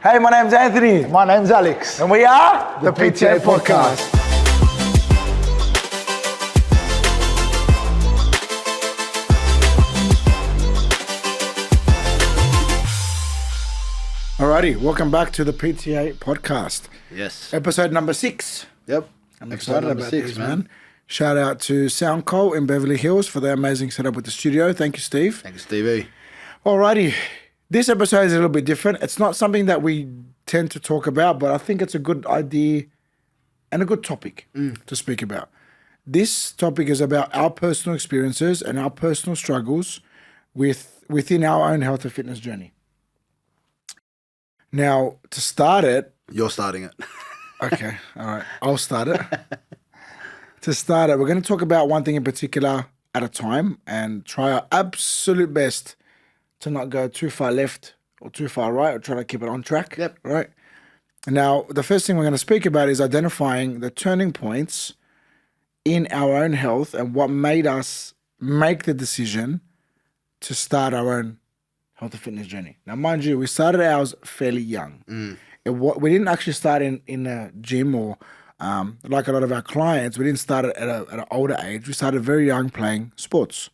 Hey, my name's Anthony. My name's Alex. And we are the PTA Podcast. Alrighty, welcome back to the PTA Podcast. Yes. Episode number 6. Yep. I'm excited about this, man. Shout out to Soundcall in Beverly Hills for their amazing setup with the studio. Thank you, Steve. Thanks, Stevie. Alrighty, this episode is a little bit different. It's not something that we tend to talk about, but I think it's a good idea and a good topic to speak about. This topic is about our personal experiences and our personal struggles within our own health and fitness journey. Now, to start it... You're starting it. Okay, all right. I'll start it. To start it, we're going to talk about one thing in particular at a time and try our absolute best to not go too far left or too far right or try to keep it on track. Yep. Right? Now, the first thing we're going to speak about is identifying the turning points in our own health and what made us make the decision to start our own health and fitness journey. Now, mind you, we started ours fairly young. We didn't actually start in a gym or like a lot of our clients. We didn't start at an older age. We started very young playing sports.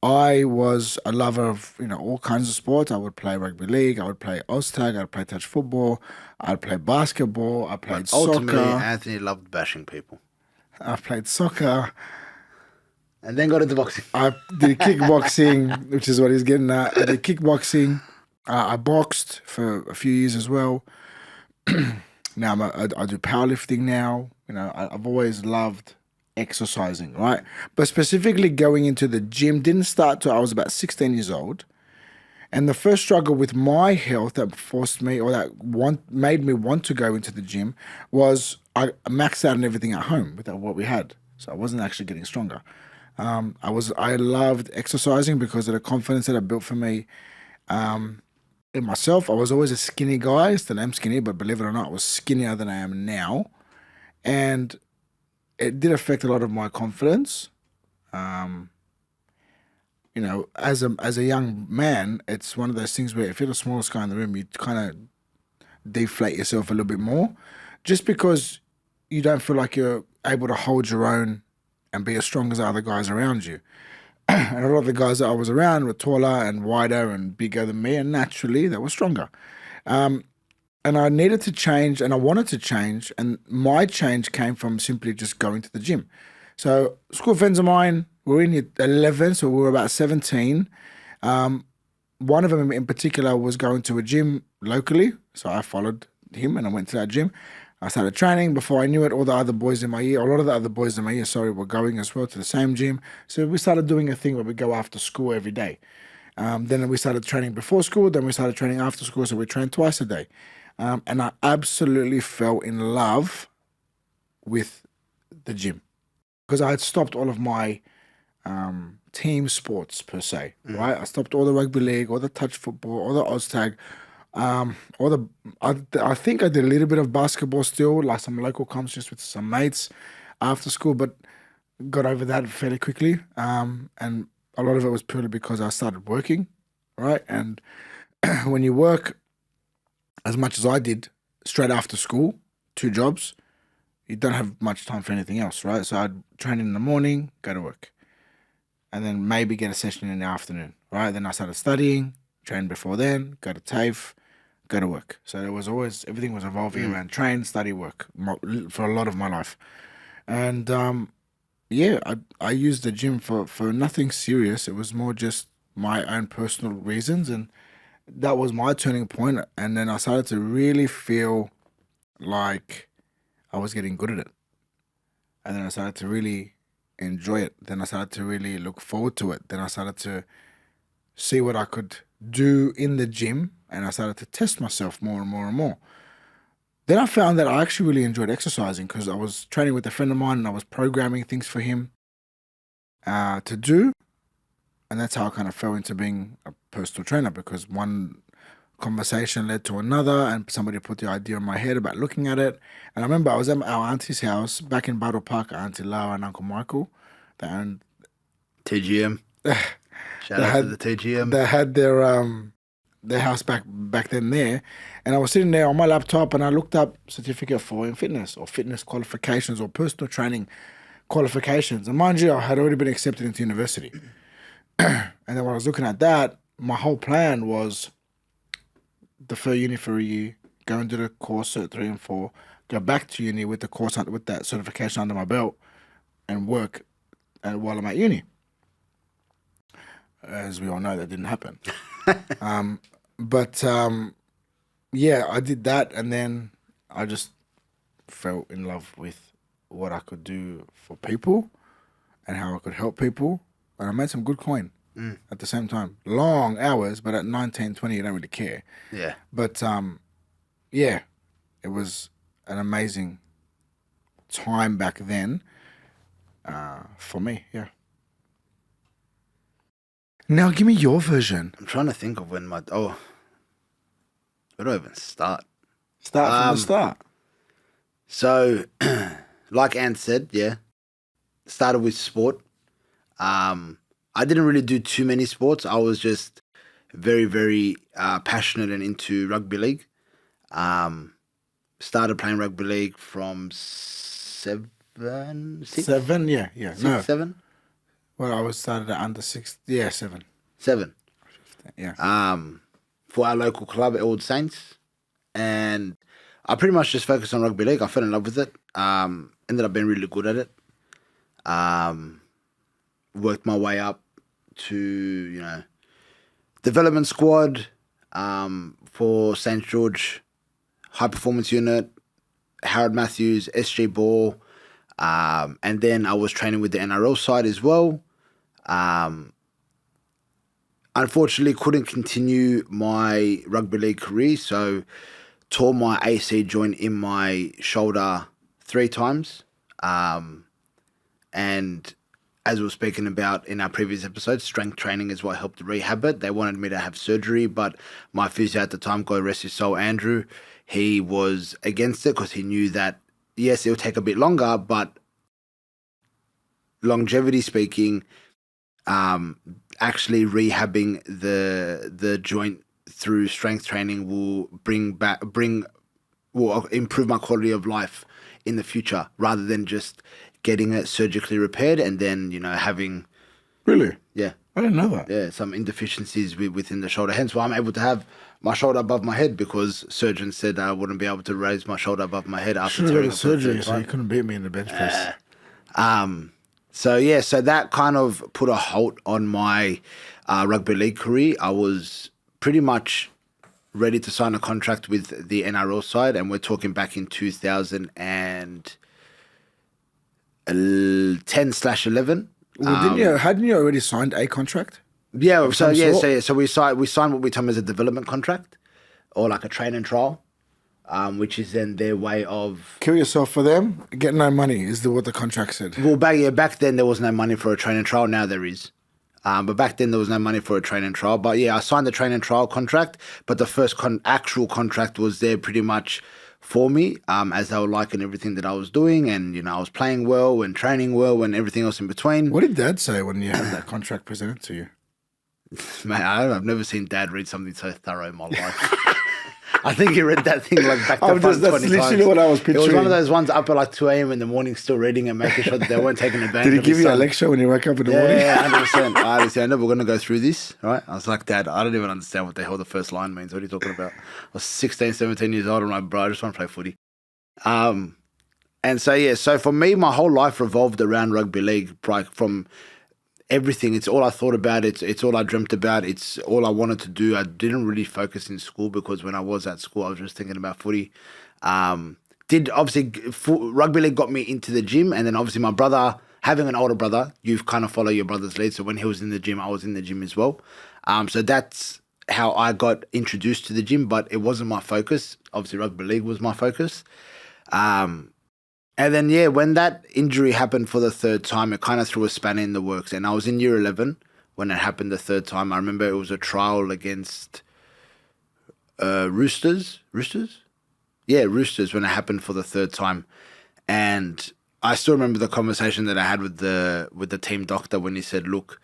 I was a lover of all kinds of sports. I would play rugby league. I would play Oztag. I'd play touch football. I'd play basketball. I played Ultimately, soccer. Anthony loved bashing people. I played soccer. And then got into boxing. I did kickboxing, which is what he's getting at. I did kickboxing. I boxed for a few years as well. Now I do powerlifting now. I've always loved exercising, right? But specifically going into the gym didn't start till I was about 16 years old. And the first struggle with my health that forced me or that made me want to go into the gym was I maxed out on everything at home with what we had. So I wasn't actually getting stronger. I loved exercising because of the confidence that it built for me in myself. I was always a skinny guy. Still am skinny, but believe it or not, I was skinnier than I am now. And it did affect a lot of my confidence. As a young man, it's one of those things where if you're the smallest guy in the room, you kind of deflate yourself a little bit more just because you don't feel like you're able to hold your own and be as strong as the other guys around you. And a lot of the guys that I was around were taller and wider and bigger than me, and naturally they were stronger. And I needed to change, and I wanted to change, and my change came from simply just going to the gym. So school friends of mine were in 11, so we were about 17. One of them in particular was going to a gym locally, so I followed him and I went to that gym. I started training. Before I knew it, all the other boys in my year, a lot of the other boys in my year, were going as well to the same gym. So we started doing a thing where we go after school every day. Then we started training before school. Then we started training after school. So we trained twice a day. And I absolutely fell in love with the gym because I had stopped all of my team sports per se, right? I stopped all the rugby league, all the touch football, all the Oztag. I think I did a little bit of basketball still, like some local comps just with some mates after school, but got over that fairly quickly. And a lot of it was purely because I started working, right? And when you work as much as I did straight after school, 2 jobs, you don't have much time for anything else, right? So I'd train in the morning, go to work, and then maybe get a session in the afternoon, right? Then I started studying, train before then, go to TAFE, go to work. So it was always, everything was evolving around train, study, work for a lot of my life. And I used the gym for nothing serious. It was more just my own personal reasons. And that was my turning point. And then I started to really feel like I was getting good at it. And then I started to really enjoy it. Then I started to really look forward to it. Then I started to see what I could do in the gym, and I started to test myself more and more and more. Then I found that I actually really enjoyed exercising because I was training with a friend of mine and I was programming things for him to do. And that's how I kind of fell into being a personal trainer, because one conversation led to another and somebody put the idea in my head about looking at it. And I remember I was at our auntie's house back in Battle Park, Auntie Lara and Uncle Michael. They owned TGM. Shout out to the TGM. They had their their house back then there, and I was sitting there on my laptop and I looked up certificate in fitness or fitness qualifications or personal training qualifications. And mind you, I had already been accepted into university. And then when I was looking at that, my whole plan was defer uni for a year, go and do the course at 3 and 4, go back to uni with the course with that certification under my belt, and work while I'm at uni. As we all know, that didn't happen. Yeah, I did that, and then I just fell in love with what I could do for people and how I could help people, and I made some good coin at the same time. Long hours, but at 19, 20, you don't really care. Yeah. But yeah, it was an amazing time back then for me. Yeah. Now give me your version. I'm trying to think of when where do I even start? Start from the start. So, like Ant said, yeah, started with sport. I didn't really do too many sports. I was just very, very passionate and into rugby league. Started playing rugby league from 7, 6? 7, yeah. 6, No. 7? Well, I was started at under 6. Yeah, 7. 7. Yeah. For our local club at Old Saints. And I pretty much just focused on rugby league. I fell in love with it. Ended up being really good at it. Worked my way up to, development squad for St. George High Performance Unit, Harold Matthews, SG Ball. And then I was training with the NRL side as well. Unfortunately, couldn't continue my rugby league career, so tore my AC joint in my shoulder 3 times. And as we were speaking about in our previous episode, strength training is what helped rehab it. They wanted me to have surgery, but my physio at the time, God rest his soul, Andrew, he was against it because he knew that, yes, it would take a bit longer, but longevity speaking, actually rehabbing the joint through strength training will will improve my quality of life in the future, rather than just getting it surgically repaired and then having Really? yeah I didn't know that. some indeficiencies within the shoulder. Hence why I'm able to have my shoulder above my head, because surgeons said I wouldn't be able to raise my shoulder above my head after Should have tearing got a it for the surgery, third so time. you couldn't beat me in the bench press. So that kind of put a halt on my rugby league career. I was pretty much ready to sign a contract with the NRL side, and we're talking back in 2010/11. Well, hadn't you already signed a contract? Yeah, Of some sort? so we signed what we term as a development contract, or like a train and trial, which is then their way of. Kill yourself for them, get no money is what the contract said. Well, back then there was no money for a train and trial. Now there is. But back then there was no money for a train and trial. But yeah, I signed the train and trial contract, but the first actual contract was there pretty much for me, as they were liking everything that I was doing, and I was playing well and training well and everything else in between. What did Dad say when you had that contract presented to you? Man, I've never seen Dad read something so thorough in my life. I think he read that thing like back to front 20 times. That's literally what I was picturing. It was one of those ones up at like 2 a.m. in the morning, still reading and making sure that they weren't taking advantage of Did he give his you a son. lecture when you woke up in the morning? Yeah, 100%. I said, no, we're going to go through this, right? I was like, Dad, I don't even understand what the hell the first line means. What are you talking about? I was 16, 17 years old. I'm like, bro, I just want to play footy. And so for me, my whole life revolved around rugby league, like from everything. It's all I thought about. It's all I dreamt about. It's all I wanted to do. I didn't really focus in school, because when I was at school, I was just thinking about footy. Rugby league got me into the gym, and then obviously my brother, having an older brother, you kind of follow your brother's lead. So when he was in the gym, I was in the gym as well. So that's how I got introduced to the gym, but it wasn't my focus. Obviously rugby league was my focus. And then, when that injury happened for the third time, it kind of threw a spanner in the works. And I was in year 11 when it happened the third time. I remember it was a trial against Roosters. Roosters? Yeah, Roosters, when it happened for the third time. And I still remember the conversation that I had with the team doctor when he said, look,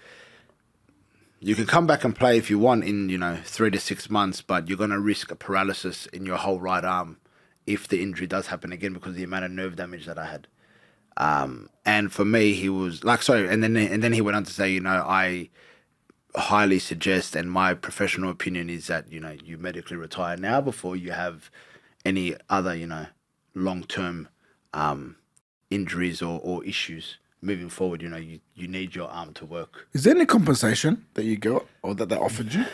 you can come back and play if you want in, 3 to 6 months, but you're going to risk a paralysis in your whole right arm if the injury does happen again because of the amount of nerve damage that I had. And for me, he was and then he went on to say, I highly suggest, and my professional opinion is that, you medically retire now before you have any other, long-term injuries or issues moving forward. You need your arm to work. Is there any compensation that you got or that they offered you?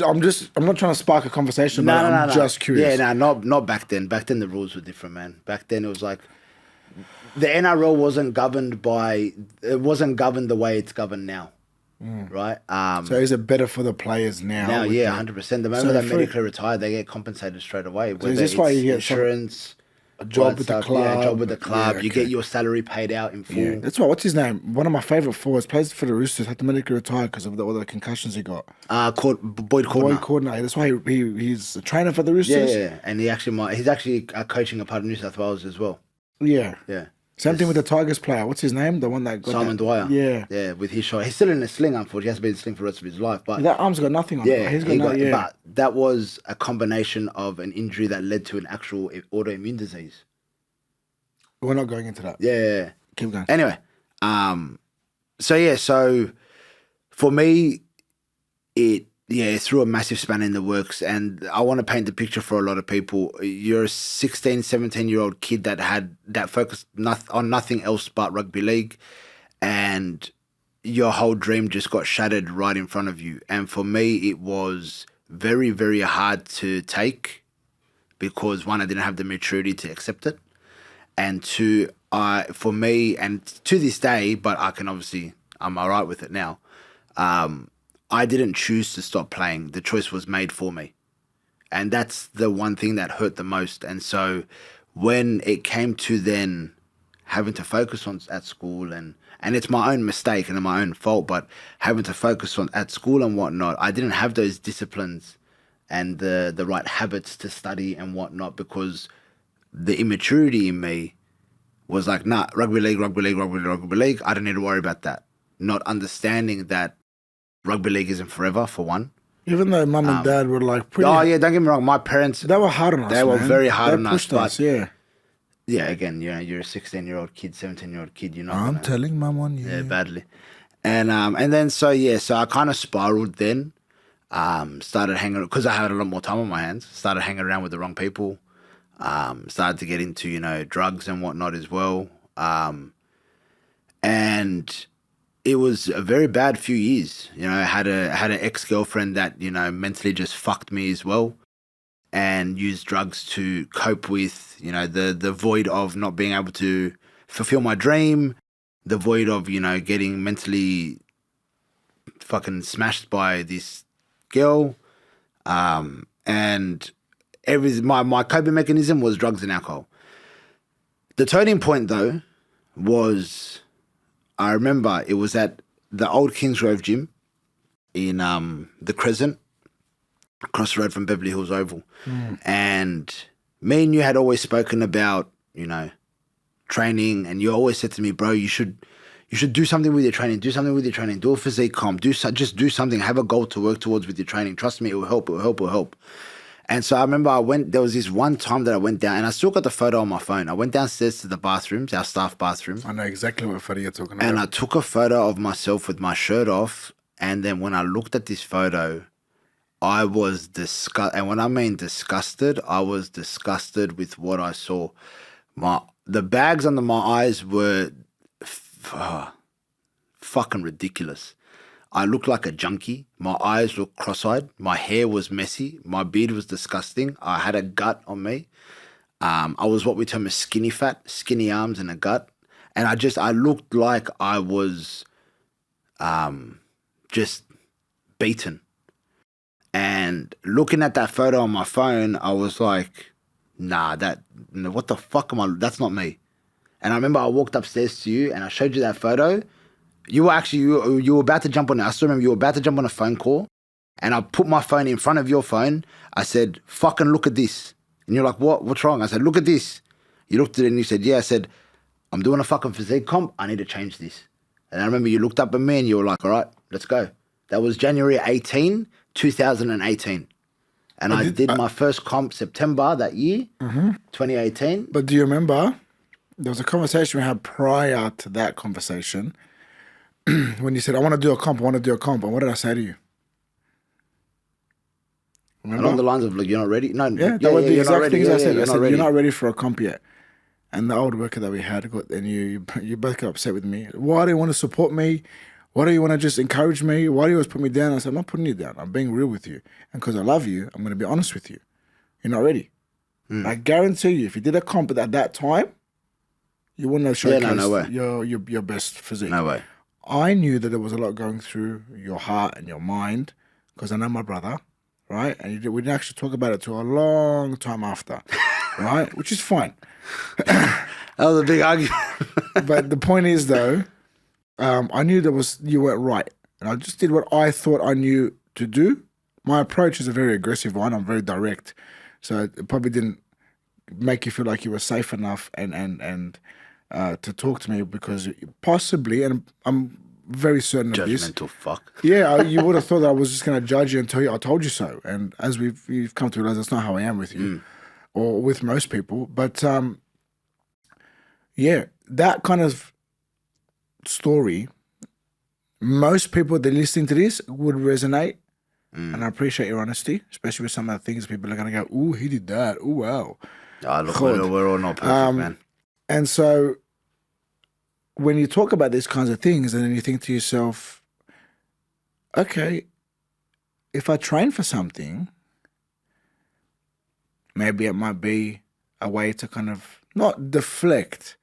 I'm not trying to spark a conversation, but I'm just curious. Yeah, not back then. Back then the rules were different, man. Back then it was like the NRL wasn't governed the way it's governed now. Right? So is it better for the players now? Now, yeah, 100%. The moment they medically retire, they get compensated straight away. So is this why you get insurance, a job with the club? Yeah, a job with the club. You get your salary paid out in full. Yeah. That's why. What's his name? One of my favourite forwards, plays for the Roosters, had to medically retire because of all the concussions he got. Boyd Cordner. Boyd Cordner. That's why he's a trainer for the Roosters. Yeah. And he's actually coaching a part of New South Wales as well. Yeah. Yeah. Same thing with the Tigers player. What's his name? The one that got Simon Dwyer. Yeah. Yeah, with his shot. He's still in a sling, unfortunately. He has to be in a sling for the rest of his life. But that arm's got nothing on it. He's got But that was a combination of an injury that led to an actual autoimmune disease. We're not going into that. Yeah. Keep going. Anyway, so for me, it threw a massive spanner in the works, and I want to paint the picture for a lot of people. You're a 16, 17-year-old kid that focused on nothing else but rugby league, and your whole dream just got shattered right in front of you. And for me, it was very, very hard to take because, one, I didn't have the maturity to accept it, and two, for me, and to this day, but I'm all right with it now, I didn't choose to stop playing. The choice was made for me. And that's the one thing that hurt the most. And so when it came to then having to focus on at school, and it's my own mistake and my own fault, but having to focus on at school and whatnot, I didn't have those disciplines and the right habits to study and whatnot because the immaturity in me was like, nah, rugby league. I don't need to worry about that. Not understanding that rugby league isn't forever, for one. Even though mum and dad were like pretty... Oh, yeah, don't get me wrong. My parents... They were hard on us, They were very hard on us. They pushed us, yeah. Yeah, again, you're a 16-year-old kid, 17-year-old kid. You're not I'm telling mum on you. Yeah, badly. And then, so I kind of spiraled then. Started hanging... Because I had a lot more time on my hands. Started hanging around with the wrong people. Started to get into, drugs and whatnot as well. And... it was a very bad few years. I had an ex-girlfriend that, mentally just fucked me as well and used drugs to cope with, the void of not being able to fulfill my dream, the void of, getting mentally fucking smashed by this girl. And my coping mechanism was drugs and alcohol. The turning point, though, was... I remember it was at the old Kingsgrove gym in the Crescent, across the road from Beverly Hills Oval. And me and you had always spoken about, training, and you always said to me, bro, you should do something with your training, do a physique comp, just do something, have a goal to work towards with your training. Trust me, it will help. And so I remember there was this one time that I went down, and I still got the photo on my phone. I went downstairs to the bathrooms, our staff bathroom. I know exactly what photo you're talking about. And I took a photo of myself with my shirt off. And then when I looked at this photo, I was disgusted. And when I mean disgusted, I was disgusted with what I saw. The bags under my eyes were fucking ridiculous. I looked like a junkie. My eyes looked cross-eyed. My hair was messy. My beard was disgusting. I had a gut on me. I was what we term as skinny fat, skinny arms and a gut. And I looked like I was just beaten. And looking at that photo on my phone, I was like, nah, what the fuck that's not me. And I remember I walked upstairs to you and I showed you that photo. You were about to jump on it. I still remember you were about to jump on a phone call, and I put my phone in front of your phone. I said, fucking look at this. And you're like, what? What's wrong? I said, look at this. You looked at it and you said, yeah. I said, I'm doing a fucking physique comp. I need to change this. And I remember you looked up at me and you were like, all right, let's go. That was January 18, 2018. And I did my first comp September that year, 2018. But do you remember, there was a conversation we had prior to that conversation when you said, I want to do a comp. And what did I say to you? Remember? Along the lines of, like, you're not ready? No, yeah, that was the exact things I said. I said, ready. You're not ready for a comp yet. And the old worker that we had, and you both got upset with me. Why do you want to support me? Why do you want to just encourage me? Why do you always put me down? I said, I'm not putting you down. I'm being real with you. And because I love you, I'm going to be honest with you. You're not ready. I guarantee you, if you did a comp at that time, you wouldn't have showcased your best physique. No way. I knew that there was a lot going through your heart and your mind because I know my brother, right? And we didn't actually talk about it till a long time after, right? Which is fine. That was a big argument. But the point is, though, I knew you weren't right. And I just did what I thought I knew to do. My approach is a very aggressive one. I'm very direct. So it probably didn't make you feel like you were safe enough and to talk to me because possibly, and I'm very certain of this. Judgmental fuck. Yeah, you would have thought that I was just going to judge you and tell you I told you so. And as we've come to realize, that's not how I am with you or with most people. But yeah, that kind of story, most people that are listening to this would resonate. And I appreciate your honesty, especially with some of the things people are going to go, ooh, he did that. Ooh, wow. Oh, look, we're all not perfect, man. And so when you talk about these kinds of things and then you think to yourself, okay, if I train for something, maybe it might be a way to kind of not deflect,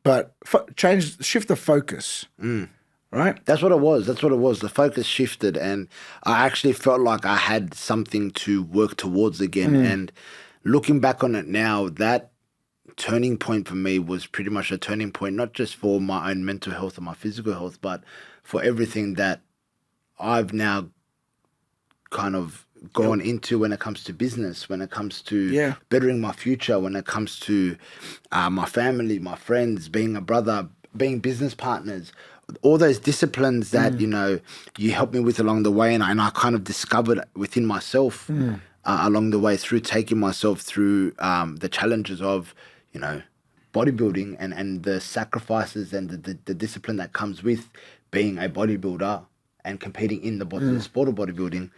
but shift the focus, right? That's what it was. The focus shifted, and I actually felt like I had something to work towards again. And looking back on it now, that turning point for me was pretty much a turning point, not just for my own mental health and my physical health, but for everything that I've now kind of gone into when it comes to business, when it comes to bettering my future, when it comes to my family, my friends, being a brother, being business partners, all those disciplines that, you helped me with along the way. And I kind of discovered within myself along the way through taking myself through the challenges of, bodybuilding and the sacrifices and the discipline that comes with being a bodybuilder and competing in the sport of bodybuilding.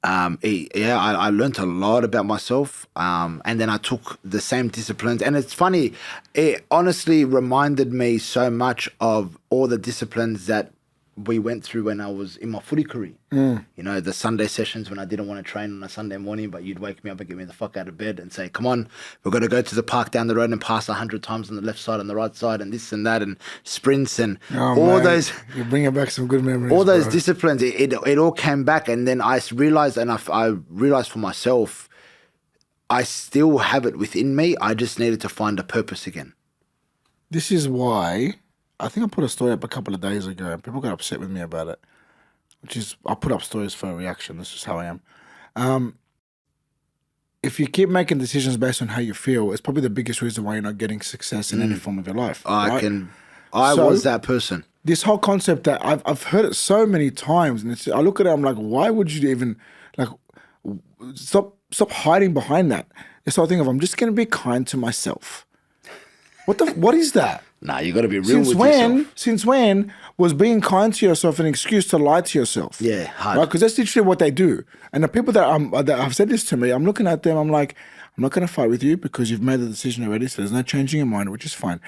I learned a lot about myself, and then I took the same disciplines. And it's funny, it honestly reminded me so much of all the disciplines that we went through when I was in my footy career. The Sunday sessions when I didn't want to train on a Sunday morning, but you'd wake me up and get me the fuck out of bed and say, come on, we're going to go to the park down the road and pass 100 times on the left side and the right side and this and that and sprints and those. You're bringing back some good memories. All those disciplines, it all came back. And then I realized, and I realized for myself, I still have it within me. I just needed to find a purpose again. This is why I think I put a story up a couple of days ago and people got upset with me about it, which is I put up stories for a reaction. This is how I am. If you keep making decisions based on how you feel, it's probably the biggest reason why you're not getting success in any form of your life. I was that person. This whole concept that I've heard it so many times, and I look at it, I'm like, why would you even stop hiding behind that? It's the whole thing of I'm just going to be kind to myself. What is that? Nah, you got to be real with yourself. Since when was being kind to yourself an excuse to lie to yourself? Yeah, hard. Right? Because that's literally what they do. And the people that have said this to me, I'm looking at them, I'm like, I'm not going to fight with you because you've made the decision already, so there's no changing your mind, which is fine.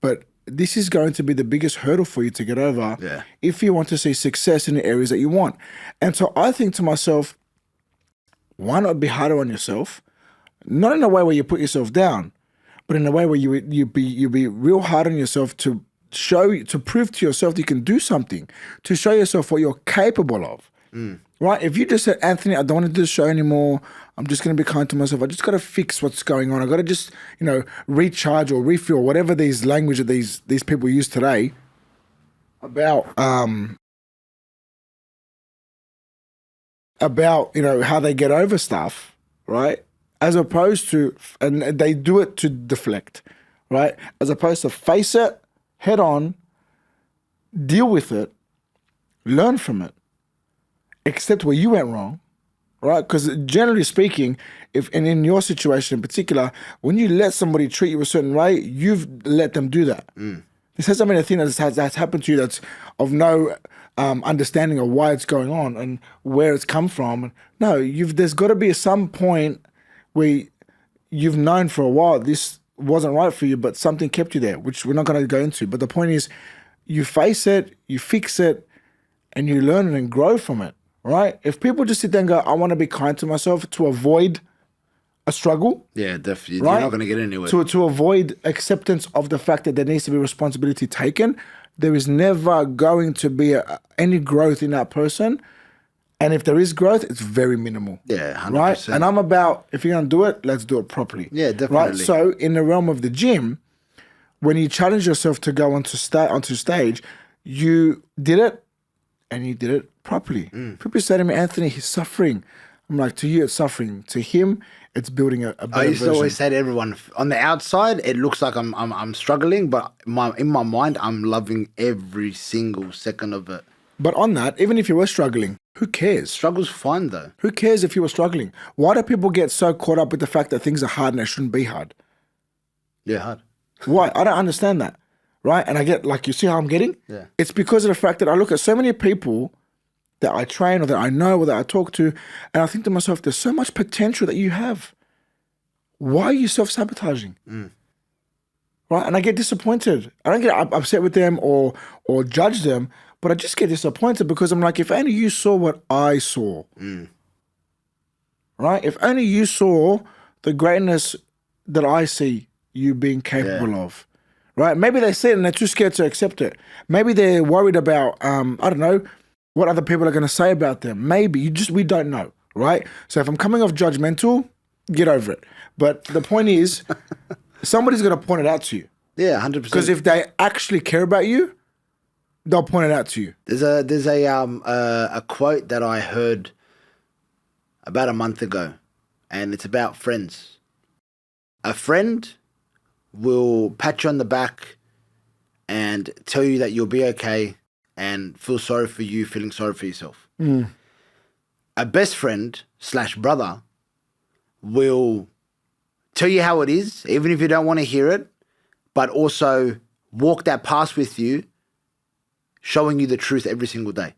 But this is going to be the biggest hurdle for you to get over if you want to see success in the areas that you want. And so I think to myself, why not be harder on yourself? Not in a way where you put yourself down, but in a way where you be real hard on yourself to prove to yourself that you can do something, to show yourself what you're capable of. Right? If you just said, Anthony, I don't want to do the show anymore, I'm just going to be kind to myself, I just got to fix what's going on, I got to just, recharge or refuel, whatever these language that these people use today about how they get over stuff, right? As opposed to, and they do it to deflect, right? As opposed to face it head on, deal with it, learn from it, accept where you went wrong, right? Because generally speaking, and in your situation in particular, when you let somebody treat you a certain way, you've let them do that. This hasn't been a thing that's happened to you that's of no understanding of why it's going on and where it's come from. No, there's got to be some point where you've known for a while this wasn't right for you, but something kept you there, which we're not going to go into. But the point is, you face it, you fix it, and you learn it and grow from it, right? If people just sit there and go, I want to be kind to myself to avoid a struggle. Yeah, definitely. Right? You're not going to get anywhere. To avoid acceptance of the fact that there needs to be responsibility taken, there is never going to be any growth in that person. And if there is growth, it's very minimal. Yeah, 100%. Right? And I'm about, if you're going to do it, let's do it properly. Yeah, definitely. Right? So in the realm of the gym, when you challenge yourself to go onto stage, you did it and you did it properly. People say to me, Anthony, he's suffering. I'm like, to you, it's suffering. To him, it's building a better I used to version. always say to everyone, on the outside, it looks like I'm struggling, but in my mind, I'm loving every single second of it. But on that, even if you were struggling, who cares? Struggle's fun, though. Who cares if you were struggling? Why do people get so caught up with the fact that things are hard and they shouldn't be hard? Yeah, hard. Why? I don't understand that, right? And I get, like, you see how I'm getting? Yeah. It's because of the fact that I look at so many people that I train or that I know or that I talk to, and I think to myself, there's so much potential that you have. Why are you self-sabotaging? Right? And I get disappointed. I don't get upset with them or judge them, but I just get disappointed because I'm like, if only you saw what I saw. Right? If only you saw the greatness that I see you being capable of. Right? Maybe they see it and they're too scared to accept it. Maybe they're worried about, I don't know, what other people are going to say about them. Maybe. We don't know. Right? So if I'm coming off judgmental, get over it. But the point is, somebody's going to point it out to you. Yeah, 100%. Because if they actually care about you, they'll point it out to you. There's a quote that I heard about a month ago, and it's about friends. A friend will pat you on the back and tell you that you'll be okay and feel sorry for you, feeling sorry for yourself. A best friend / brother will tell you how it is, even if you don't want to hear it, but also walk that path with you, showing you the truth every single day.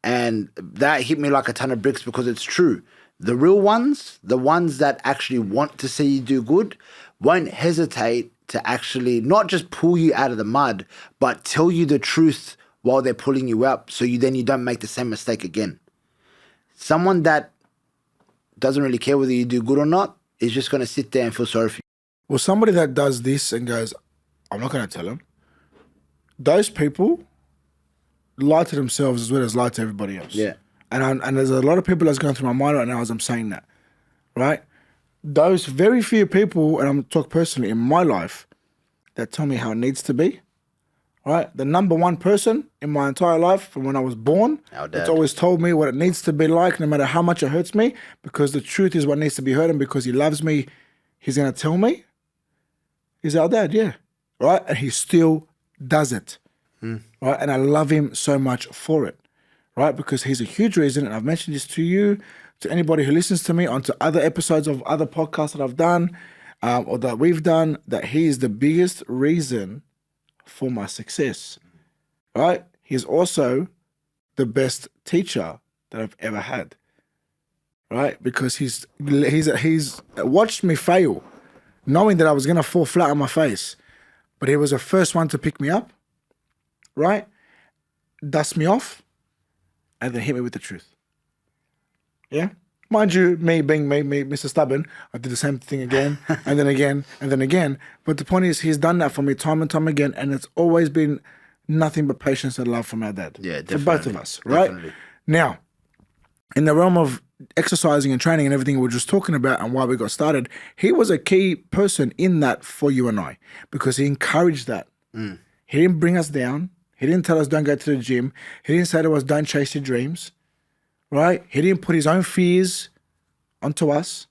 And that hit me like a ton of bricks because it's true. The real ones, the ones that actually want to see you do good, won't hesitate to actually not just pull you out of the mud, but tell you the truth while they're pulling you up so you don't make the same mistake again. Someone that doesn't really care whether you do good or not is just going to sit there and feel sorry for you. Well, somebody that does this and goes, I'm not going to tell him. Those people lie to themselves as well as lie to everybody else. Yeah. And there's a lot of people that's going through my mind right now as I'm saying that, right? Those very few people, and I'm talking personally in my life, that tell me how it needs to be, right? The number one person in my entire life from when I was born that's always told me what it needs to be like no matter how much it hurts me, because the truth is what needs to be heard, and because he loves me, he's going to tell me. He's our dad, yeah, right? And he still does it, right? And I love him so much for it, right? Because he's a huge reason, and I've mentioned this to you, to anybody who listens to me, onto other episodes of other podcasts that I've done or that we've done, that he is the biggest reason for my success, right? He's also the best teacher that I've ever had, right? Because he's watched me fail, knowing that I was going to fall flat on my face, but he was the first one to pick me up, right? Dust me off, and then hit me with the truth. Yeah? Mind you, me being me, Mr. Stubborn, I did the same thing again, and then again, and then again. But the point is, he's done that for me time and time again, and it's always been nothing but patience and love from our dad. Yeah, definitely. For both of us, right? Definitely. Now, in the realm of exercising and training and everything we're just talking about and why we got started, he was a key person in that for you and I, because he encouraged that. He didn't bring us down. He didn't tell us don't go to the gym. He didn't say to us don't chase your dreams, right? He didn't put his own fears onto us,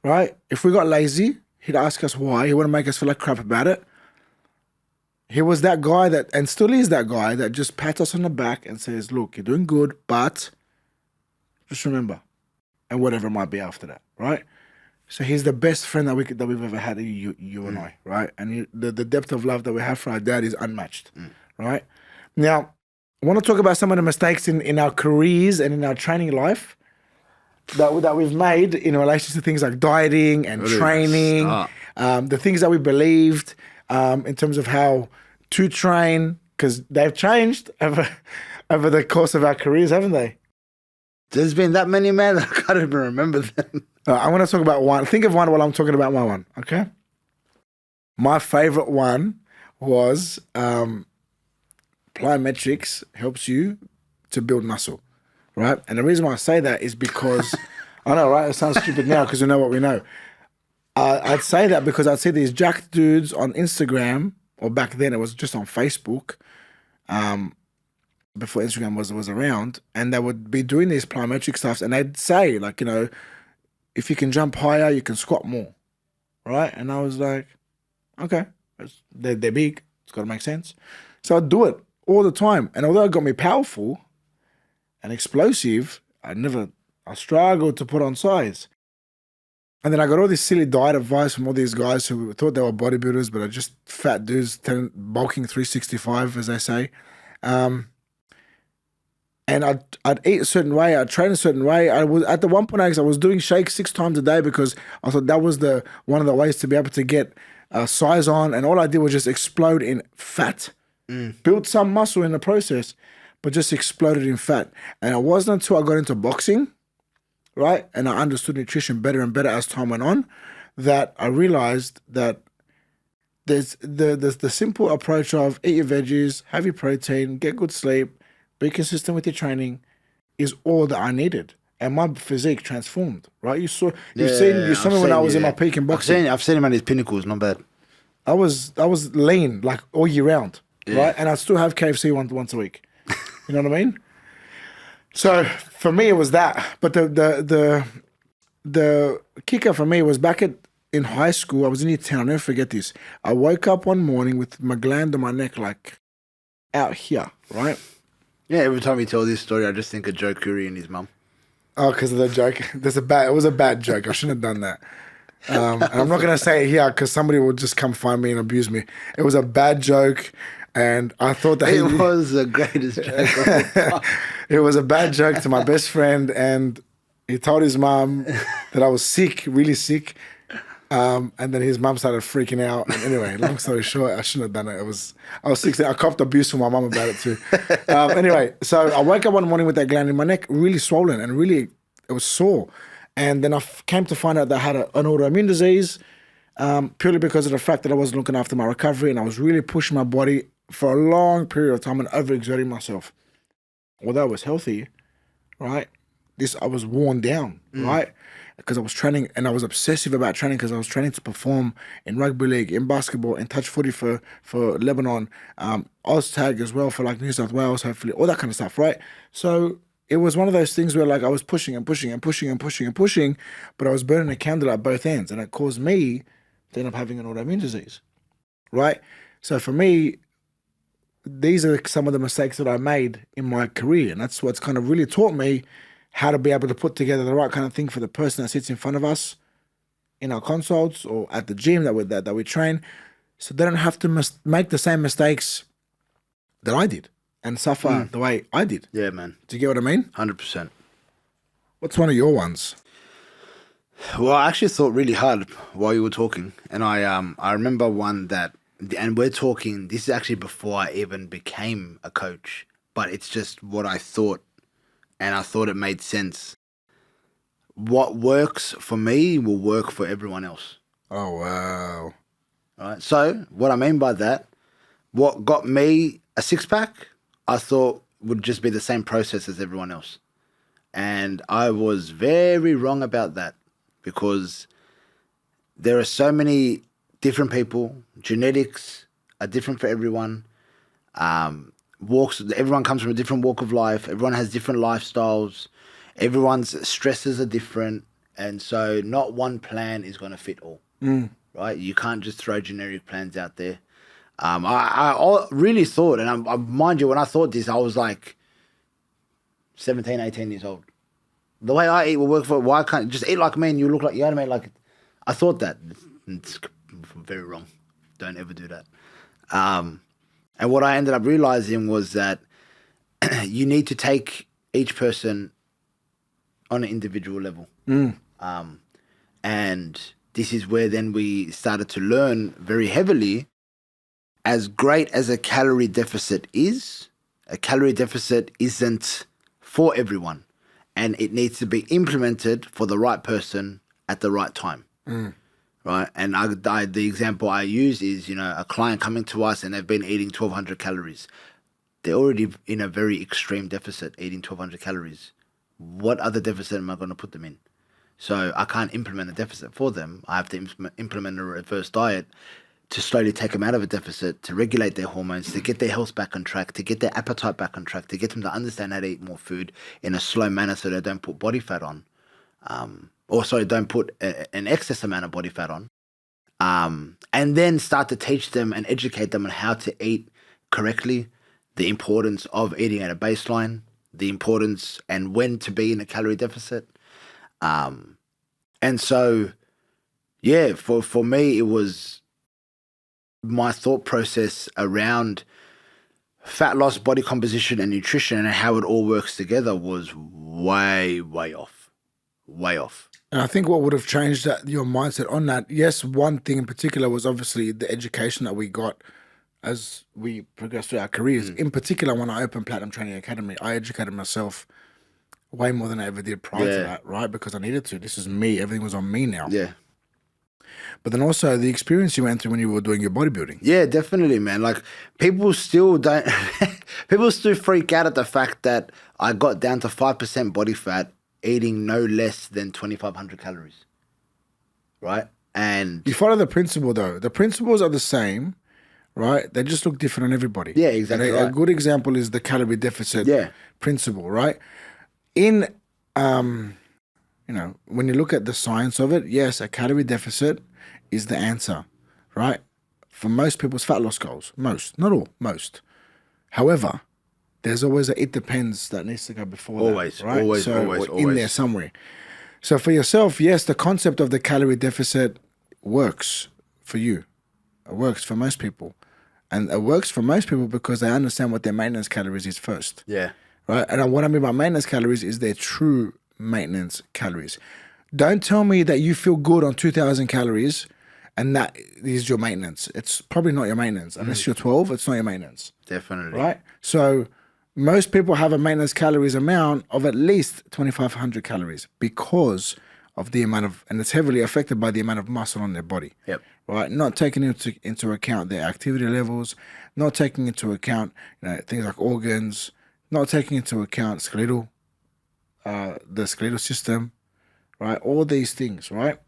right? If we got lazy, he'd ask us why. He wouldn't make us feel like crap about it. he was that guy that, and still is that guy that just pats us on the back and says, look, you're doing good, but just remember, and whatever it might be after that, right? So he's the best friend that we've ever had, you and I, right? And the depth of love that we have for our dad is unmatched, right? Now, I want to talk about some of the mistakes in our careers and in our training life that we've made in relation to things like dieting and training, the things that we believed in terms of how to train, because they've changed over the course of our careers, haven't they? There's been that many, man, that I can't even remember them. I want to talk about one. Think of one while I'm talking about my one, okay? My favorite one was plyometrics helps you to build muscle, right? And the reason why I say that is because, I know, right? It sounds stupid now because we know what we know. I'd say that because I'd see these jacked dudes on Instagram, or back then it was just on Facebook, before Instagram was around, and they would be doing these plyometric stuffs, and they'd say, like, you know, if you can jump higher, you can squat more, right? And I was like, okay, they're big, it's got to make sense. So I'd do it all the time, and although it got me powerful and explosive, I struggled to put on size. And then I got all this silly diet advice from all these guys who thought they were bodybuilders, but are just fat dudes bulking 365, as they say. And I'd eat a certain way, I'd train a certain way. I was at the one point I was doing shakes 6 times a day because I thought that was one of the ways to be able to get size on. And all I did was just explode in fat, build some muscle in the process, but just exploded in fat. And it wasn't until I got into boxing, right, and I understood nutrition better and better as time went on, that I realized that there's the simple approach of eat your veggies, have your protein, get good sleep, be consistent with your training, is all that I needed. And my physique transformed, right? You saw me when I was in my peak in boxing. I've seen him at his pinnacles, not bad. I was lean like all year round, right? And I still have KFC once a week. You know what I mean? So for me, it was that. But the kicker for me was back in high school. I was in year 10. I'll never forget this. I woke up one morning with my gland on my neck, like out here, right? Yeah, every time you tell this story, I just think of Joe Curry and his mum. Oh, because of the joke. It was a bad joke. I shouldn't have done that. And I'm not going to say it here because somebody will just come find me and abuse me. It was a bad joke. And I thought that it was the greatest joke. It was a bad joke to my best friend, and he told his mum that I was sick, really sick. And then his mum started freaking out. And anyway, long story short, I shouldn't have done it. I was 16. I copped abuse from my mum about it too. Anyway, so I woke up one morning with that gland in my neck, really swollen, and really it was sore. And then I came to find out that I had an autoimmune disease, purely because of the fact that I wasn't looking after my recovery, and I was really pushing my body for a long period of time and overexerting myself. Although I was healthy, right? I was worn down, right? Because I was training, and I was obsessive about training because I was training to perform in rugby league, in basketball, in touch footy for Lebanon, OzTag as well for like New South Wales, hopefully, all that kind of stuff, right? So it was one of those things where like I was pushing and pushing and pushing and pushing and pushing, but I was burning a candle at both ends, and it caused me to end up having an autoimmune disease, right? So for me, these are some of the mistakes that I made in my career, and that's what's kind of really taught me how to be able to put together the right kind of thing for the person that sits in front of us in our consults or at the gym that we train, so they don't have to make the same mistakes that I did and suffer the way I did. Yeah, man. Do you get what I mean? 100%. What's one of your ones? Well, I actually thought really hard while you were talking, and I remember one that, and we're talking, this is actually before I even became a coach, but it's just what I thought, and I thought it made sense. What works for me will work for everyone else. Oh, wow. All right. So what I mean by that, what got me a six-pack, I thought would just be the same process as everyone else. And I was very wrong about that, because there are so many different people. Genetics are different for everyone. Everyone comes from a different walk of life. Everyone has different lifestyles. Everyone's stresses are different. And so not one plan is going to fit all, right? You can't just throw generic plans out there. I really thought, and mind you, when I thought this, I was like 17, 18 years old. The way I eat will work for, why can't just eat like me and you look like, you know what I mean? Like, I thought that. It's very wrong. Don't ever do that. And what I ended up realizing was that you need to take each person on an individual level. And this is where then we started to learn very heavily, as great as a calorie deficit is, a calorie deficit isn't for everyone. And it needs to be implemented for the right person at the right time. Right? And the example I use is, a client coming to us and they've been eating 1,200 calories. They're already in a very extreme deficit, eating 1,200 calories. What other deficit am I going to put them in? So I can't implement a deficit for them. I have to implement a reverse diet to slowly take them out of a deficit, to regulate their hormones, to get their health back on track, to get their appetite back on track, to get them to understand how to eat more food in a slow manner so they don't put body fat on. Don't put an excess amount of body fat on. And then start to teach them and educate them on how to eat correctly, the importance of eating at a baseline, the importance and when to be in a calorie deficit. And so, yeah, for me, it was my thought process around fat loss, body composition, and nutrition and how it all works together was way, way off. Way off. And I think what would have changed your mindset on that, yes, one thing in particular was obviously the education that we got as we progressed through our careers. In particular, when I opened Platinum Training Academy, I educated myself way more than I ever did prior to that, right? Because I needed to. This is me. Everything was on me now. Yeah. But then also the experience you went through when you were doing your bodybuilding. Yeah, definitely, man. Like, people still don't, people still freak out at the fact that I got down to 5% body fat eating no less than 2,500 calories, right? And you follow the principle, though. The principles are the same, right? They just look different on everybody. Yeah, exactly. A good example is the calorie deficit principle, right? In, when you look at the science of it, yes, a calorie deficit is the answer, right? For most people's fat loss goals. Most, not all, most. However, there's always a it depends that needs to go before always, that, right? Always, so always. In there somewhere. So for yourself, yes, the concept of the calorie deficit works for you. It works for most people. And it works for most people because they understand what their maintenance calories is first. Yeah. Right? And what I mean by maintenance calories is their true maintenance calories. Don't tell me that you feel good on 2,000 calories and that is your maintenance. It's probably not your maintenance. Unless you're 12, it's not your maintenance. Definitely. Right? So most people have a maintenance calories amount of at least 2,500 calories because of the amount of, and it's heavily affected by the amount of muscle on their body. Yep. Right? Not taking into account their activity levels, not taking into account things like organs, not taking into account skeletal, the skeletal system, right? All these things, right?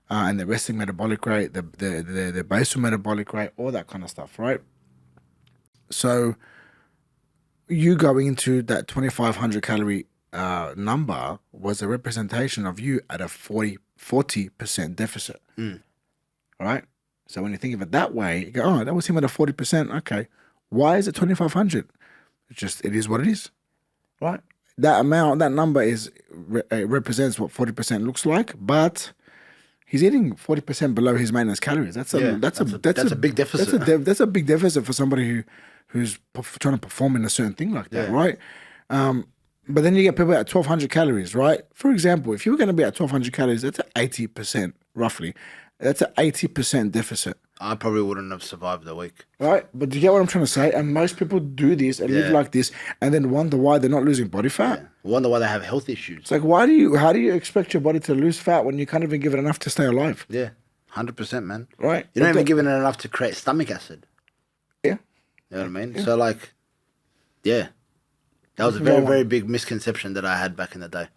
And the resting metabolic rate, the basal metabolic rate, all that kind of stuff, right? So you going into that 2,500 calorie number was a representation of you at a 40% deficit, right? So when you think of it that way, you go, oh, that was him at a 40%. Okay, why is it 2,500? It is what it is, right? That amount, that number represents what 40% looks like, but he's eating 40% below his maintenance calories. That's a big deficit. That's a big deficit for somebody who's trying to perform in a certain thing like that, right? But then you get people at 1,200 calories, right? For example, if you were going to be at 1,200 calories, that's an 80% roughly. That's an 80% deficit. I probably wouldn't have survived a week. Right? But do you get what I'm trying to say? And most people do this and live like this and then wonder why they're not losing body fat. Yeah. Wonder why they have health issues. It's like, how do you expect your body to lose fat when you can't even give it enough to stay alive? Yeah, 100%, man. Right? You're not even giving it enough to create stomach acid. Yeah. You know what I mean? Yeah. So, like, yeah. That was a very, very big misconception that I had back in the day.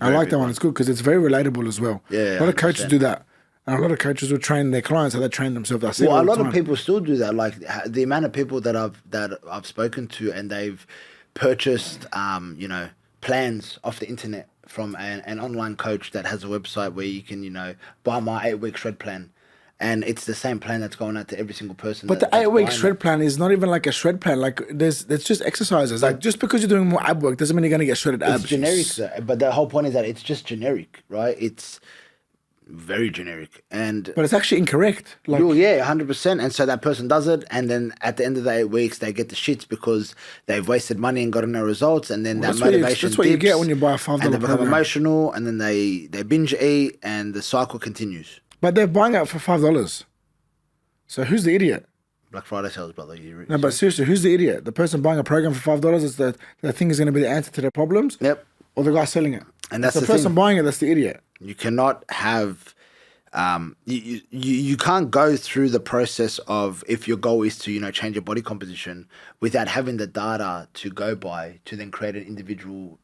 I like that one. It's good because it's very relatable as well. Yeah, a lot of coaches do that. And a lot of coaches will train their clients how they train themselves. Well, a lot of people still do that. Like the amount of people that I've spoken to, and they've purchased, plans off the internet from an online coach that has a website where you can, buy my 8-week shred plan, And it's the same plan that's going out to every single person. But the that's 8 week buying shred it. plan is not even like a shred plan. Like there's just exercises. Like just because you're doing more ab work doesn't mean you're gonna get shredded abs. It's generic, though. But the whole point is that it's just generic, right? It's very generic. And But it's actually incorrect. Like well, yeah, 100%. And so that person does it, and then at the end of the 8 weeks, they get the shits because they've wasted money and gotten no results, and then that that's what you- motivation that's what you dips, get when you buy a $5 and they become program. emotional, and then they binge eat, and the cycle continues. but they're buying it for $5. So who's the idiot? Black Friday sales, brother. You No, but seriously, who's the idiot? The person buying a program for $5 is the thing is going to be the answer to their problems, Yep. or the guy selling it. And that's the the person thing. buying it. That's the idiot. You cannot have. You can't go through the process of if your goal is to change your body composition without having the data to go by to then create an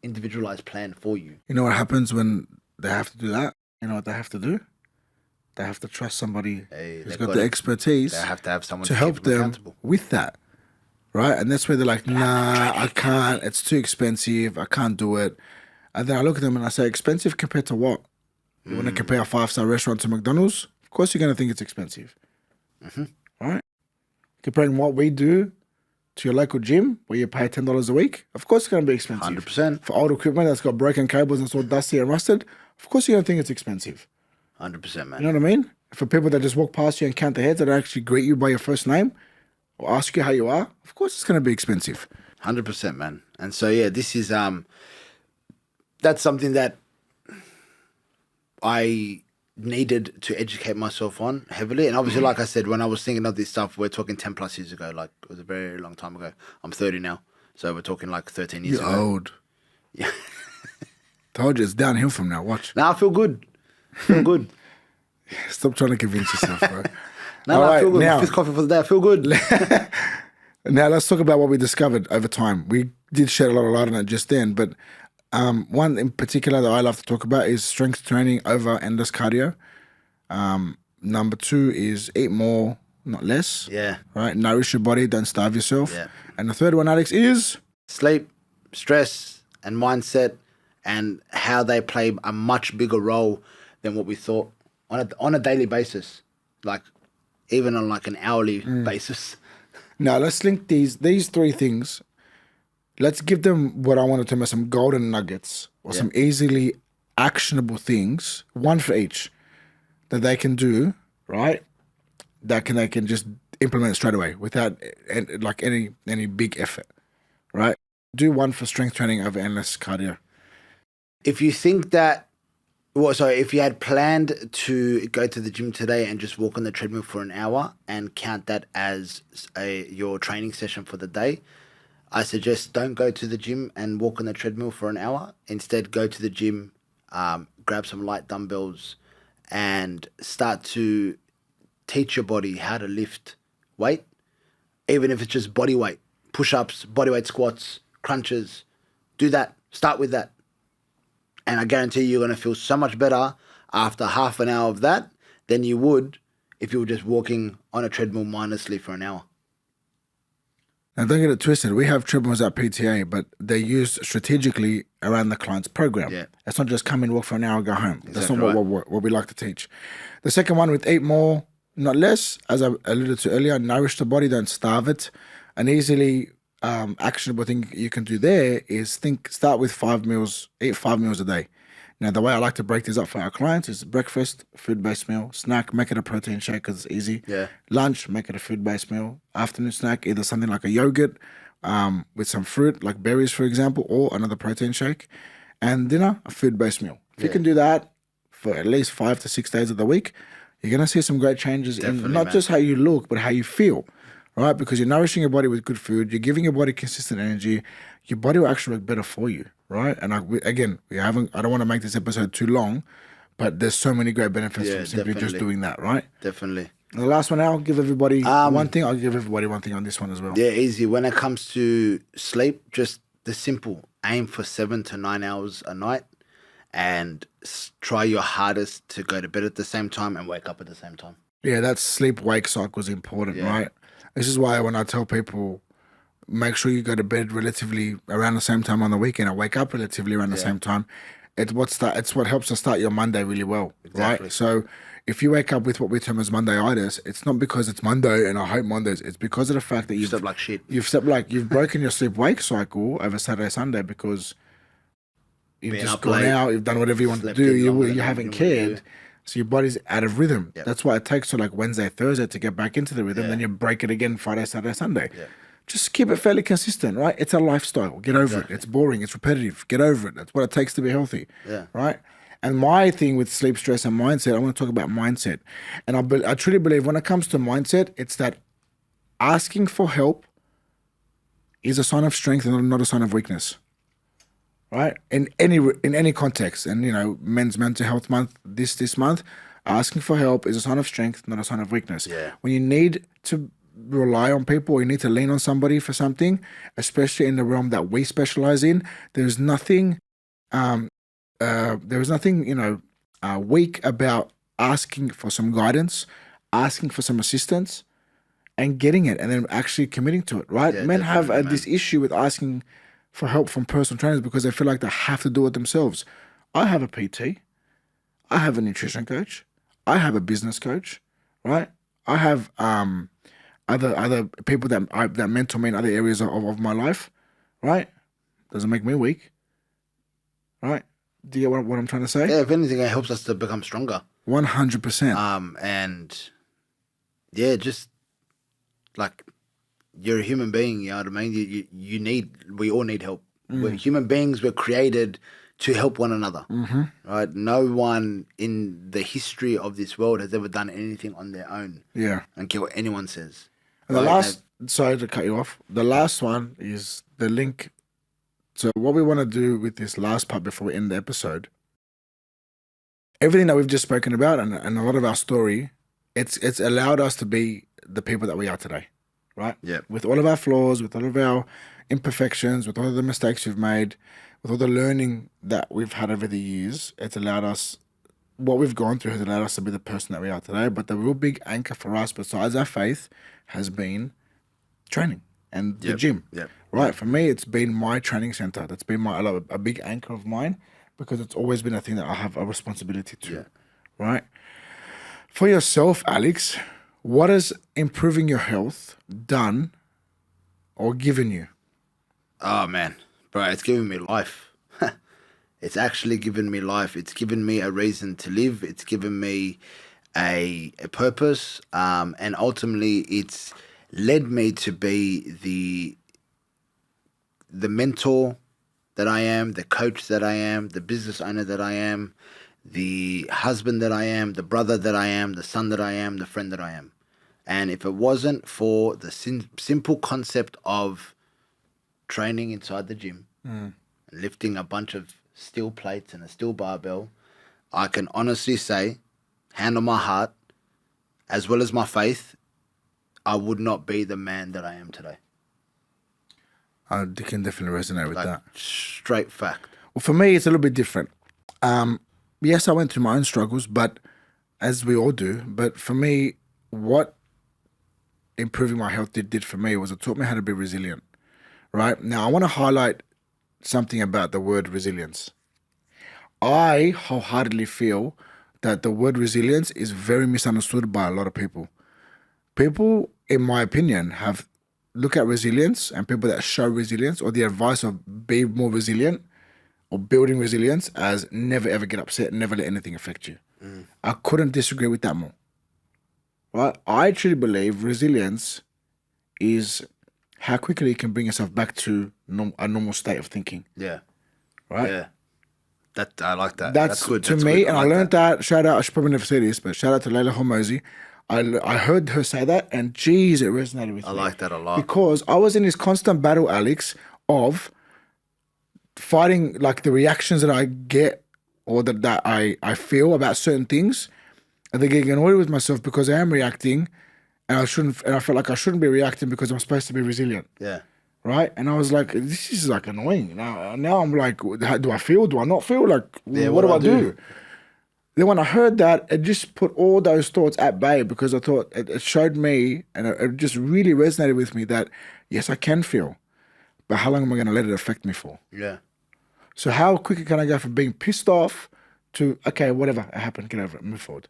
individualized plan for you. You know what happens when they have to do that? You know what they have to do? They have to trust somebody who's they've got got the to- expertise They have to have someone to keep help them accountable. with that, right? And that's where they're like, nah, I can't. It's too expensive. I can't do it. And then I look at them and I say, expensive compared to what? You want to compare a 5-star restaurant to McDonald's? Of course you're going to think it's expensive, right? Comparing what we do to your local gym where you pay $10 a week, of course it's going to be expensive. 100%. For old equipment that's got broken cables and it's all dusty and rusted, of course you're going to think it's expensive. 100%, man. You know what I mean? For people that just walk past you and count their heads that actually greet you by your first name or ask you how you are, of course it's going to be expensive. 100%, man. And so yeah, this is that's something that I needed to educate myself on heavily. And obviously, like I said, when I was thinking of this stuff, we're talking 10 plus years ago. Like it was a very long time ago. I'm 30 now, so we're talking like 13 years You're ago. old. Yeah. Told you it's downhill from now. Watch. Now I feel good. Feel good. Stop trying to convince yourself, bro. Now All I feel right, good. now- My fifth coffee for the day. I feel good. Now let's talk about what we discovered over time. We did shed a lot of light on it just then, but one in particular that I love to talk about is strength training over endless cardio. Number 2 is eat more, not less. Yeah. Right? Nourish your body, don't starve yourself. Yeah. And the third one, Alex, is Sleep, stress, and mindset, and how they play a much bigger role than what we thought on a daily basis, like even on like an hourly basis. now let's link these 3 things. Let's give them what I want to term as some golden nuggets or some easily actionable things, one for each, that they can do, right? They can just implement straight away without like any big effort, right? Do one for strength training over endless cardio. If you think that, if you had planned to go to the gym today and just walk on the treadmill for an hour and count that as your training session for the day, I suggest don't go to the gym and walk on the treadmill for an hour. Instead, go to the gym, grab some light dumbbells, and start to teach your body how to lift weight, even if it's just body weight, push-ups, body weight squats, crunches. Do that. Start with that. And I guarantee you're going to feel so much better after half an hour of that than you would if you were just walking on a treadmill mindlessly for an hour. Now, don't get it twisted. We have treadmills at PTA, but they're used strategically around the client's program. Yeah. It's not just come in, walk for an hour, go home. That's Exactly not right. what we like to teach. The second one with eat more, not less, as I alluded to earlier, nourish the body, don't starve it. An easily actionable thing you can do there is start with 5 meals, eat 5 meals a day. Now, the way I like to break this up for our clients is breakfast, food-based meal, snack, make it a protein shake because it's easy. Yeah. Lunch, make it a food-based meal. Afternoon snack, either something like a yogurt with some fruit, like berries, for example, or another protein shake. And dinner, a food-based meal. If you can do that for at least 5 to 6 days of the week, you're going to see some great changes in Definitely, not man. just how you look, but how you feel, right? Because you're nourishing your body with good food. You're giving your body consistent energy. Your body will actually work better for you, right? And I don't want to make this episode too long, but there's so many great benefits Yeah, from simply just definitely. doing that, right? Definitely. And the last one, I'll give everybody one thing. I'll give everybody one thing on this one as well. Yeah, easy. When it comes to sleep, just the simple aim for 7 to 9 hours a night and try your hardest to go to bed at the same time and wake up at the same time. Yeah, that sleep-wake cycle is important, Yeah. right? This is why when I tell people, make sure you go to bed relatively around the same time on the weekend and wake up relatively around the same time, It's what helps to start your Monday really well, Exactly. right? So if you wake up with what we term as Mondayitis, it's not because it's Monday and I hate Mondays. It's because of the fact that Slept like shit. you've broken your sleep-wake cycle over Saturday, Sunday because you've Been just up gone late, out, you've done whatever you want to slept do, in longer than you you haven't would do. cared. So your body's out of rhythm. Yep. That's why it takes to like Wednesday, Thursday to get back into the rhythm. Yeah. Then you break it again Friday, Saturday, Sunday. Yeah. Just keep it fairly consistent, right? It's a lifestyle. Get over it. It's boring. It's repetitive. Get over it. That's what it takes to be healthy. Yeah. Right? And my thing with sleep, stress, and mindset, I want to talk about mindset. And I truly believe when it comes to mindset, it's that asking for help is a sign of strength and not a sign of weakness. Right? In any context. And, you know, Men's Mental Health Month this month, asking for help is a sign of strength, not a sign of weakness. Yeah. When you need to rely on people or you need to lean on somebody for something, especially in the realm that we specialize in, there's nothing weak about asking for some guidance, asking for some assistance, and getting it, and then actually committing to it, right? Yeah, Men have definitely, this issue with asking for help from personal trainers because they feel like they have to do it themselves. I have a PT. I have a nutrition coach. I have a business coach, right? I have other people that mentor me in other areas of my life, right? Doesn't make me weak, right? Do you get what I'm trying to say? Yeah, if anything, it helps us to become stronger. 100%. And yeah, just like you're a human being, you know what I mean? We all need help. We're human beings, we're created to help one another, right? No one in the history of this world has ever done anything on their own. Yeah. I don't care what anyone says. And the Right? last, sorry to cut you off. The last one is the link. So what we want to do with this last part before we end the episode, everything that we've just spoken about and a lot of our story, it's allowed us to be the people that we are today, right? Yeah. With all of our flaws, with all of our imperfections, with all of the mistakes we've made, with all the learning that we've had over the years, it's allowed us, what we've gone through has allowed us to be the person that we are today. But the real big anchor for us, besides our faith, has been training and the gym. Yep. Right. For me, it's been my training center. That's been a big anchor of mine because it's always been a thing that I have a responsibility to. Yeah. Right. For yourself, Alex, what has improving your health done or given you? Oh man, bro, it's given me life. It's actually given me life. It's given me a reason to live. It's given me a purpose, and ultimately, it's led me to be the mentor that I am, the coach that I am, the business owner that I am, the husband that I am, the brother that I am, the son that I am, the friend that I am. And if it wasn't for the simple concept of training inside the gym, and lifting a bunch of steel plates and a steel barbell, I can honestly say, hand on my heart, as well as my faith, I would not be the man that I am today. I can definitely resonate with Like, that. straight fact. Well, for me, it's a little bit different. Yes, I went through my own struggles, but as we all do. But for me, what improving my health did for me was it taught me how to be resilient. Right? Now, I want to highlight something about the word resilience. I wholeheartedly feel that the word resilience is very misunderstood by a lot of people. People, in my opinion, look at resilience and people that show resilience or the advice of be more resilient or building resilience as never ever get upset, never let anything affect you. I couldn't disagree with that more. Right? I truly believe resilience is how quickly you can bring yourself back to a normal state of thinking. Yeah. Right? Yeah. I like that. That's good. to That's me, good. and I like learned that. Shout out, I should probably never say this, but shout out to Layla Hormozy. I heard her say that, and geez, it resonated with me. I like that a lot. Because I was in this constant battle, Alex, of fighting like the reactions that I get or that I feel about certain things, and then getting annoyed with myself because I am reacting, and I felt like I shouldn't be reacting because I'm supposed to be resilient. Yeah. Right? And I was like, this is like annoying. Now I'm like, do I feel? Do I not feel? Like, Yeah, what do what I do I do? Then when I heard that, it just put all those thoughts at bay because I thought it showed me and it just really resonated with me that, yes, I can feel, but how long am I going to let it affect me for? Yeah. So how quickly can I go from being pissed off to, okay, whatever happened, get over it, move forward?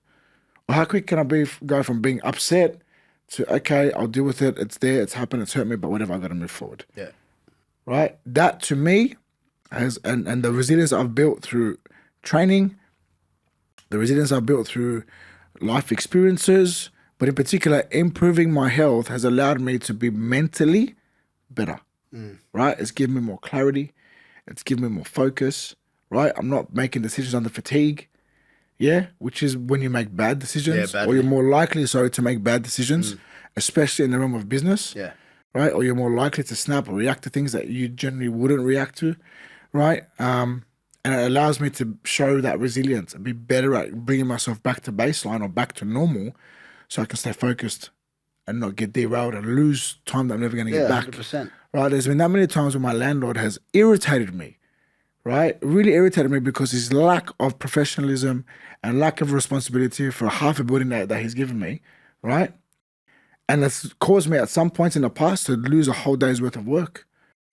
Or how quick can I go from being upset to, okay, I'll deal with it, it's there, it's happened, it's hurt me, but whatever, I've got to move forward. Yeah. Right? That to me has, and the resilience I've built through training, the resilience I've built through life experiences, but in particular, improving my health has allowed me to be mentally better. Right? It's given me more clarity. It's given me more focus. Right? I'm not making decisions under fatigue. Yeah, which is when you make bad decisions, or you're more likely, to make bad decisions, especially in the realm of business. Yeah. Right? Or you're more likely to snap or react to things that you generally wouldn't react to. Right? And it allows me to show that resilience and be better at bringing myself back to baseline or back to normal so I can stay focused and not get derailed and lose time that I'm never going to get back. 100%. Right? There's been that many times when my landlord has irritated me, right? Really irritated me because his lack of professionalism and lack of responsibility for half a building that he's given me, right? And it's caused me at some points in the past to lose a whole day's worth of work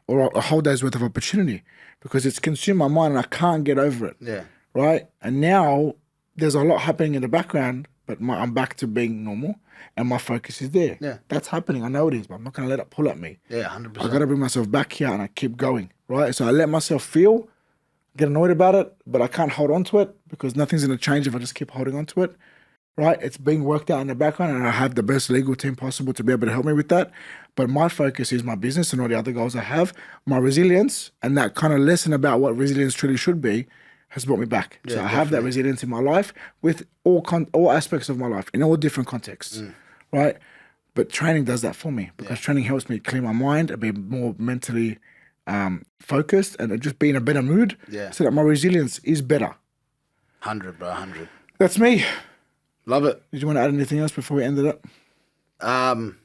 or a whole day's worth of opportunity because it's consumed my mind and I can't get over it. Yeah. Right? And now there's a lot happening in the background, but I'm back to being normal and my focus is there. Yeah. That's happening. I know it is, but I'm not going to let it pull at me. Yeah, 100%. I got to bring myself back here and I keep going. Right? So I let myself feel, get annoyed about it, but I can't hold on to it because nothing's going to change if I just keep holding on to it. Right? It's being worked out in the background and I have the best legal team possible to be able to help me with that. But my focus is my business and all the other goals I have. My resilience and that kind of lesson about what resilience truly should be has brought me back. Yeah, so I have that resilience in my life with all aspects of my life in all different contexts. Right? But training does that for me because training helps me clear my mind and be more mentally focused and just be in a better mood so that my resilience is better. 100, bro, 100. That's me. Love it. Did you want to add anything else before we end it up?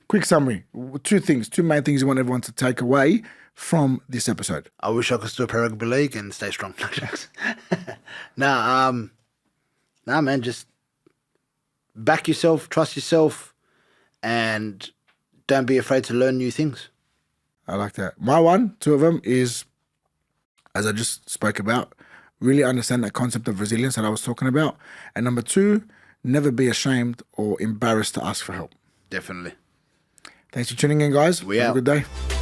Quick summary. Two main things you want everyone to take away from this episode. I wish I could still play rugby league and stay strong. Nah, man, just back yourself, trust yourself, and don't be afraid to learn new things. I like that. My two of them is, as I just spoke about, really understand that concept of resilience that I was talking about. And number two, never be ashamed or embarrassed to ask for help. Definitely. Thanks for tuning in, guys. We Have out. a good day.